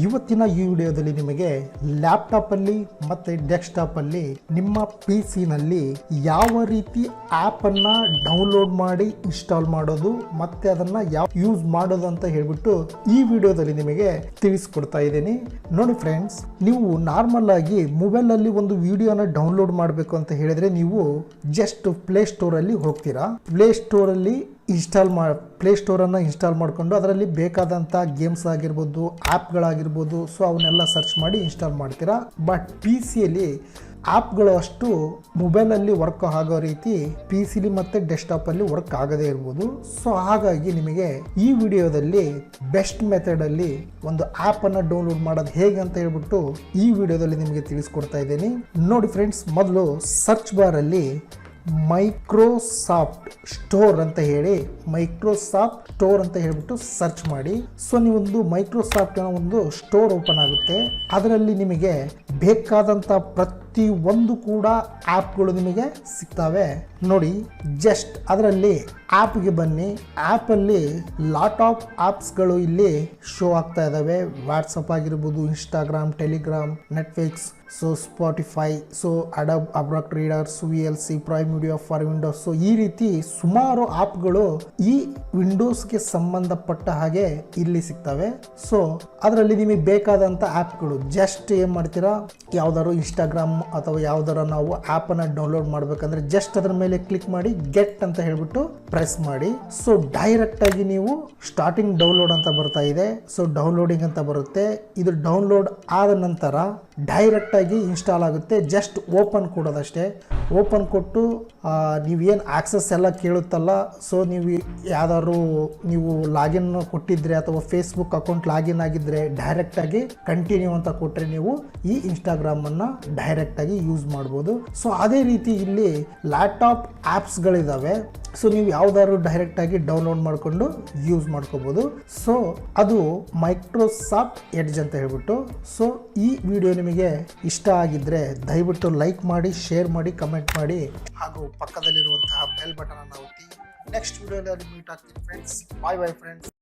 ಇವತ್ತಿನ ಈ ವಿಡಿಯೋದಲ್ಲಿ ನಿಮಗೆ ಲ್ಯಾಪ್ಟಾಪಲ್ಲಿ ಮತ್ತು ಡೆಸ್ಕ್ಟಾಪಲ್ಲಿ ನಿಮ್ಮ ಪಿ ಸಿನಲ್ಲಿ ಯಾವ ರೀತಿ ಆ್ಯಪನ್ನು ಡೌನ್ಲೋಡ್ ಮಾಡಿ ಇನ್ಸ್ಟಾಲ್ ಮಾಡೋದು ಮತ್ತು ಅದನ್ನು ಯಾವ ಯೂಸ್ ಮಾಡೋದು ಅಂತ ಹೇಳ್ಬಿಟ್ಟು ಈ ವಿಡಿಯೋದಲ್ಲಿ ನಿಮಗೆ ತಿಳಿಸ್ಕೊಡ್ತಾ ಇದ್ದೀನಿ. ನೋಡಿ ಫ್ರೆಂಡ್ಸ್, ನೀವು ನಾರ್ಮಲ್ ಆಗಿ ಮೊಬೈಲಲ್ಲಿ ಒಂದು ವಿಡಿಯೋನ ಡೌನ್ಲೋಡ್ ಮಾಡಬೇಕು ಅಂತ ಹೇಳಿದ್ರೆ ನೀವು ಜಸ್ಟ್ ಪ್ಲೇಸ್ಟೋರಲ್ಲಿ ಹೋಗ್ತೀರಾ. ಪ್ಲೇಸ್ಟೋರಲ್ಲಿ ಪ್ಲೇಸ್ಟೋರನ್ನು ಇನ್ಸ್ಟಾಲ್ ಮಾಡಿಕೊಂಡು ಅದರಲ್ಲಿ ಬೇಕಾದಂಥ ಗೇಮ್ಸ್ ಆಗಿರ್ಬೋದು, ಆ್ಯಪ್ಗಳಾಗಿರ್ಬೋದು, ಸೊ ಅವನ್ನೆಲ್ಲ ಸರ್ಚ್ ಮಾಡಿ ಇನ್ಸ್ಟಾಲ್ ಮಾಡ್ತೀರಾ. ಬಟ್ ಪಿ ಸಿಯಲ್ಲಿ ಆ್ಯಪ್ಗಳು ಅಷ್ಟು ಮೊಬೈಲಲ್ಲಿ ವರ್ಕ್ ಆಗೋ ರೀತಿ ಪಿ ಸಿಲಿ ಮತ್ತು ಡೆಸ್ಕ್ಟಾಪಲ್ಲಿ ವರ್ಕ್ ಆಗದೇ ಇರ್ಬೋದು. ಸೊ ಹಾಗಾಗಿ ನಿಮಗೆ ಈ ವಿಡಿಯೋದಲ್ಲಿ ಬೆಸ್ಟ್ ಮೆಥಡಲ್ಲಿ ಒಂದು ಆ್ಯಪನ್ನು ಡೌನ್ಲೋಡ್ ಮಾಡೋದು ಹೇಗೆ ಅಂತ ಹೇಳ್ಬಿಟ್ಟು ಈ ವಿಡಿಯೋದಲ್ಲಿ ನಿಮಗೆ ತಿಳಿಸ್ಕೊಡ್ತಾ ಇದ್ದೀನಿ. ನೋಡಿ ಫ್ರೆಂಡ್ಸ್, ಮೊದಲು ಸರ್ಚ್ ಬಾರಲ್ಲಿ ಮೈಕ್ರೋಸಾಫ್ಟ್ ಸ್ಟೋರ್ ಅಂತ ಹೇಳ್ಬಿಟ್ಟು ಸರ್ಚ್ ಮಾಡಿ. ಸೊ ನೀವೊಂದು ಮೈಕ್ರೋಸಾಫ್ಟ್ ಒಂದು ಸ್ಟೋರ್ ಓಪನ್ ಆಗುತ್ತೆ. ಅದರಲ್ಲಿ ನಿಮಗೆ ಬೇಕಾದಂಥ ಪ್ರತಿ ಒಂದು ಕೂಡ ಆ್ಯಪ್ಗಳು ನಿಮಗೆ ಸಿಗ್ತವೆ. ನೋಡಿ, ಜಸ್ಟ್ ಅದರಲ್ಲಿ ಆ್ಯಪ್ಗೆ ಬನ್ನಿ. ಆ್ಯಪಲ್ಲಿ ಲಾಟ್ ಆಫ್ ಆ್ಯಪ್ಸ್ಗಳು ಇಲ್ಲಿ ಶೋ ಆಗ್ತಾ ಇದ್ದಾವೆ. ವಾಟ್ಸಪ್ ಆಗಿರ್ಬೋದು, Instagram, Telegram, Netflix, so Spotify, so Adobe Acrobat readers, VLC, Prime Video for Windows. So ಈ ರೀತಿ ಸುಮಾರು ಆ್ಯಪ್ಗಳು ಈ ವಿಂಡೋಸ್ಗೆ ಸಂಬಂಧಪಟ್ಟ ಹಾಗೆ ಇಲ್ಲಿ ಸಿಗ್ತವೆ. ಸೊ ಅದರಲ್ಲಿ ನಿಮಗೆ ಬೇಕಾದಂಥ ಆ್ಯಪ್ಗಳು ಜಸ್ಟ್ ಏನು ಮಾಡ್ತೀರಾ, ಯಾವ್ದಾದ್ರು ಇನ್ಸ್ಟಾಗ್ರಾಮ್ ಅಥವಾ ಯಾವ್ದಾರ ನಾವು ಆ್ಯಪನ್ನು ಡೌನ್ಲೋಡ್ ಮಾಡಬೇಕಂದ್ರೆ ಜಸ್ಟ್ ಅದರ ಮೇಲೆ ಕ್ಲಿಕ್ ಮಾಡಿ ಗೆಟ್ ಅಂತ ಹೇಳ್ಬಿಟ್ಟು ಪ್ರೆಸ್ ಮಾಡಿ. ಸೊ ಡೈರೆಕ್ಟಾಗಿ ನೀವು ಸ್ಟಾರ್ಟಿಂಗ್ ಡೌನ್ಲೋಡ್ ಅಂತ ಬರ್ತಾ ಇದೆ. ಸೊ ಡೌನ್ಲೋಡಿಂಗ್ ಅಂತ ಬರುತ್ತೆ. ಇದು ಡೌನ್ಲೋಡ್ ಆದ ನಂತರ ಡೈರೆಕ್ಟ್ ಆಗಿ ಇನ್ಸ್ಟಾಲ್ ಆಗುತ್ತೆ. Just open ಕೊಡೋದಷ್ಟೇ. ಓಪನ್ ಕೊಟ್ಟು ನೀವೇನು ಆಕ್ಸೆಸ್ ಎಲ್ಲ ಕೇಳುತ್ತಲ್ಲ, ಸೊ ನೀವು ಯಾವ್ದಾದ್ರು ನೀವು ಲಾಗಿನ್ ಕೊಟ್ಟಿದ್ರೆ ಅಥವಾ ಫೇಸ್ಬುಕ್ ಅಕೌಂಟ್ ಲಾಗಿನ್ ಆಗಿದ್ರೆ ಡೈರೆಕ್ಟಾಗಿ ಕಂಟಿನ್ಯೂ ಅಂತ ಕೊಟ್ಟರೆ ನೀವು ಈ ಇನ್ಸ್ಟಾಗ್ರಾಮನ್ನು ಡೈರೆಕ್ಟಾಗಿ ಯೂಸ್ ಮಾಡ್ಬೋದು. ಸೊ ಅದೇ ರೀತಿ ಇಲ್ಲಿ ಲ್ಯಾಪ್ಟಾಪ್ ಆ್ಯಪ್ಸ್ಗಳಿದ್ದಾವೆ. ಸೊ ನೀವು ಯಾವ್ದಾದ್ರು ಡೈರೆಕ್ಟಾಗಿ ಡೌನ್ಲೋಡ್ ಮಾಡಿಕೊಂಡು ಯೂಸ್ ಮಾಡ್ಕೋಬೋದು. ಸೊ ಅದು ಮೈಕ್ರೋಸಾಫ್ಟ್ ಎಡ್ಜ್ ಅಂತ ಹೇಳ್ಬಿಟ್ಟು. ಸೊ ಈ ವಿಡಿಯೋ ನಿಮಗೆ ಇಷ್ಟ ಆಗಿದ್ರೆ ದಯವಿಟ್ಟು ಲೈಕ್ ಮಾಡಿ, ಶೇರ್ ಮಾಡಿ, ಕಮೆಂಟ್ ಮಾಡಿ, ಹಾಗೂ ಪಕ್ಕದಲ್ಲಿರುವಂತಹ ಬೆಲ್ ಬಟನ್ ಅನ್ನು ಒತ್ತಿ. ನೆಕ್ಸ್ಟ್ ವಿಡಿಯೋದಲ್ಲಿ ಮೀಟ್ ಆಗ್ತೀನಿ ಫ್ರೆಂಡ್ಸ್. Bye friends.